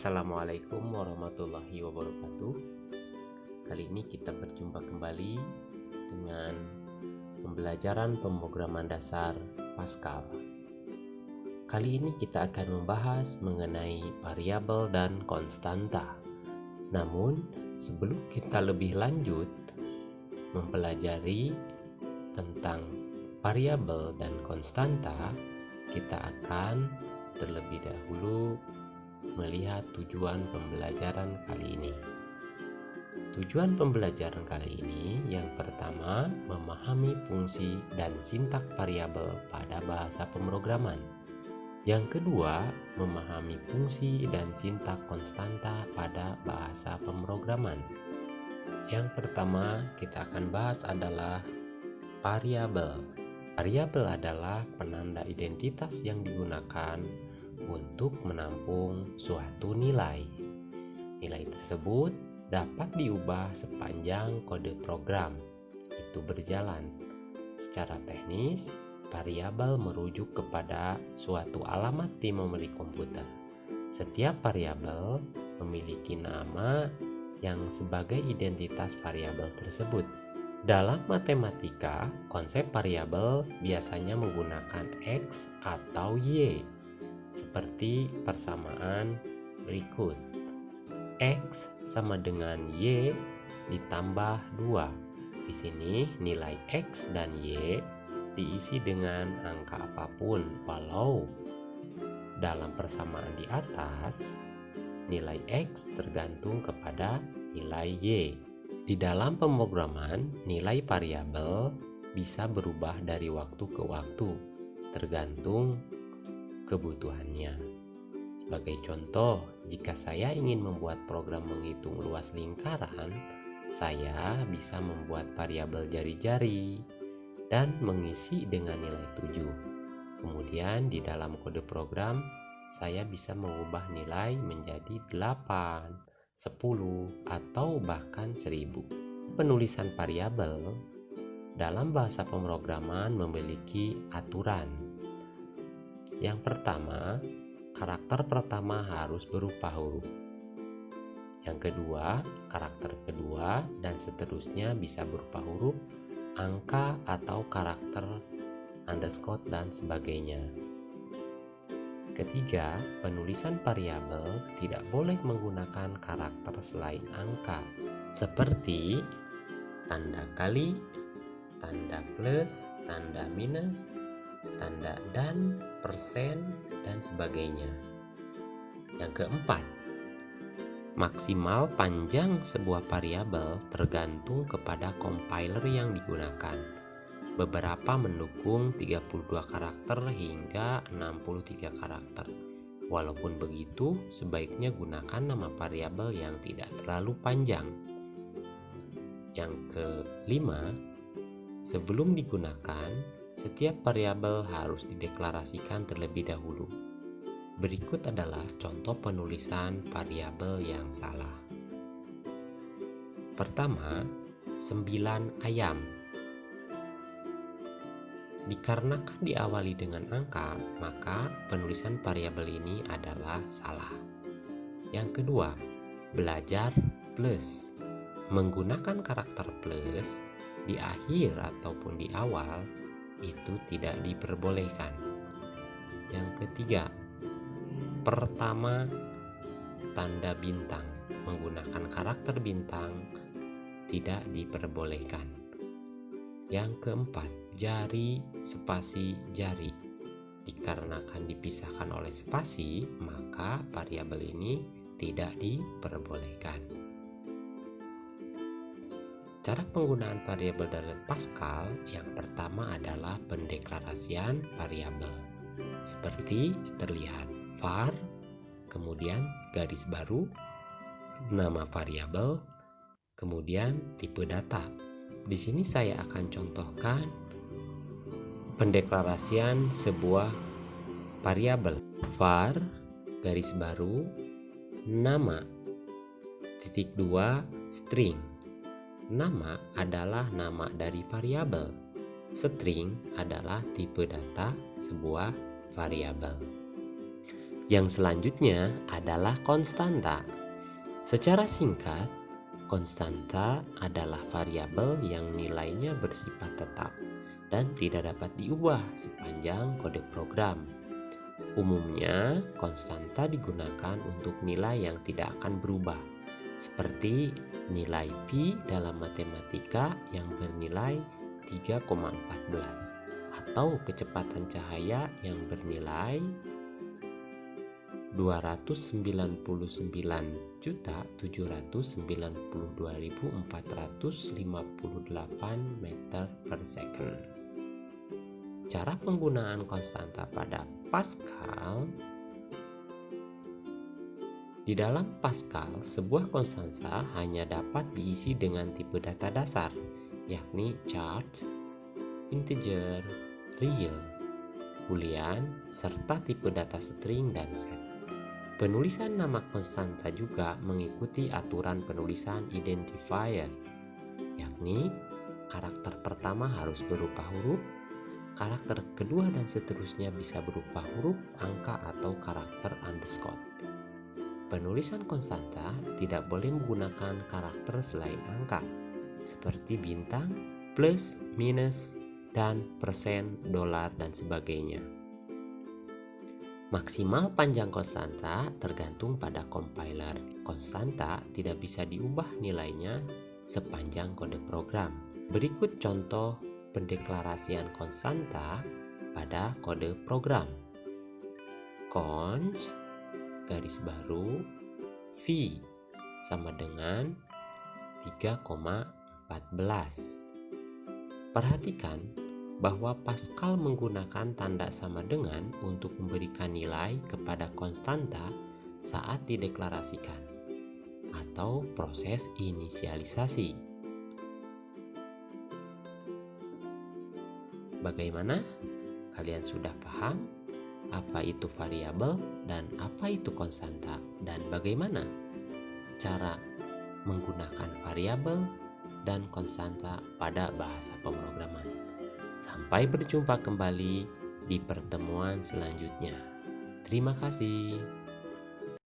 Assalamualaikum warahmatullahi wabarakatuh. Kali ini kita berjumpa kembali dengan pembelajaran pemrograman dasar Pascal. Kali ini kita akan membahas mengenai variabel dan konstanta. Namun, sebelum kita lebih lanjut mempelajari tentang variabel dan konstanta, kita akan terlebih dahulu melihat tujuan pembelajaran kali ini. Tujuan pembelajaran kali ini yang pertama, memahami fungsi dan sintak variabel pada bahasa pemrograman. Yang kedua, memahami fungsi dan sintak konstanta pada bahasa pemrograman. Yang pertama kita akan bahas adalah variabel. Variabel adalah penanda identitas yang digunakan untuk menampung suatu nilai. Nilai tersebut dapat diubah sepanjang kode program itu berjalan. Secara teknis, variabel merujuk kepada suatu alamat di memori komputer. Setiap variabel memiliki nama yang sebagai identitas variabel tersebut. Dalam matematika, konsep variabel biasanya menggunakan X atau Y. Seperti persamaan berikut. X sama dengan Y ditambah 2. Di sini nilai X dan Y diisi dengan angka apapun, walau dalam persamaan di atas nilai X tergantung kepada nilai Y. Di dalam pemrograman, nilai variabel bisa berubah dari waktu ke waktu, tergantung kebutuhannya. Sebagai contoh, jika saya ingin membuat program menghitung luas lingkaran, saya bisa membuat variabel jari-jari dan mengisi dengan nilai 7. Kemudian di dalam kode program, saya bisa mengubah nilai menjadi 8, 10, atau bahkan 1000. Penulisan variabel dalam bahasa pemrograman memiliki aturan. Yang pertama, karakter pertama harus berupa huruf. Yang kedua, karakter kedua dan seterusnya bisa berupa huruf, angka atau karakter underscore dan sebagainya. Ketiga, penulisan variabel tidak boleh menggunakan karakter selain angka, seperti tanda kali, tanda plus, tanda minus, tanda dan, persen, dan sebagainya. Yang keempat, maksimal panjang sebuah variabel tergantung kepada compiler yang digunakan. Beberapa mendukung 32 karakter hingga 63 karakter. Walaupun begitu, sebaiknya gunakan nama variabel yang tidak terlalu panjang. Yang kelima, sebelum digunakan, setiap variabel harus dideklarasikan terlebih dahulu. Berikut adalah contoh penulisan variabel yang salah. Pertama, 9 ayam. Dikarenakan diawali dengan angka, maka penulisan variabel ini adalah salah. Yang kedua, belajar plus. Menggunakan karakter plus di akhir ataupun di awal itu tidak diperbolehkan. Yang ketiga, pertama tanda bintang. Menggunakan karakter bintang tidak diperbolehkan. Yang keempat, jari spasi jari. Dikarenakan dipisahkan oleh spasi, maka variabel ini tidak diperbolehkan. Cara penggunaan variabel dalam Pascal yang pertama adalah pendeklarasian variabel. Seperti terlihat var, kemudian garis baru, nama variabel, kemudian tipe data. Di sini saya akan contohkan pendeklarasian sebuah variabel. Var, garis baru, nama, titik 2, string. Nama adalah nama dari variabel. String adalah tipe data sebuah variabel. Yang selanjutnya adalah konstanta. Secara singkat, konstanta adalah variabel yang nilainya bersifat tetap dan tidak dapat diubah sepanjang kode program. Umumnya, konstanta digunakan untuk nilai yang tidak akan berubah, seperti nilai pi dalam matematika yang bernilai 3,14 atau kecepatan cahaya yang bernilai 299.792.458 meter per second. Cara penggunaan konstanta pada Pascal. Di dalam Pascal, sebuah konstanta hanya dapat diisi dengan tipe data dasar, yakni chart, integer, real, boolean, serta tipe data string dan set. Penulisan nama konstanta juga mengikuti aturan penulisan identifier, yakni karakter pertama harus berupa huruf, karakter kedua dan seterusnya bisa berupa huruf, angka, atau karakter underscore. Penulisan konstanta tidak boleh menggunakan karakter selain angka, seperti bintang, plus, minus, dan persen, dolar, dan sebagainya. Maksimal panjang konstanta tergantung pada compiler. Konstanta tidak bisa diubah nilainya sepanjang kode program. Berikut contoh pendeklarasian konstanta pada kode program. Const garis baru V sama dengan 3,14. Perhatikan bahwa Pascal menggunakan tanda sama dengan untuk memberikan nilai kepada konstanta saat dideklarasikan atau proses inisialisasi. Bagaimana? Kalian sudah paham apa itu variabel dan apa itu konstanta, dan bagaimana cara menggunakan variabel dan konstanta pada bahasa pemrograman? Sampai berjumpa kembali di pertemuan selanjutnya. Terima kasih.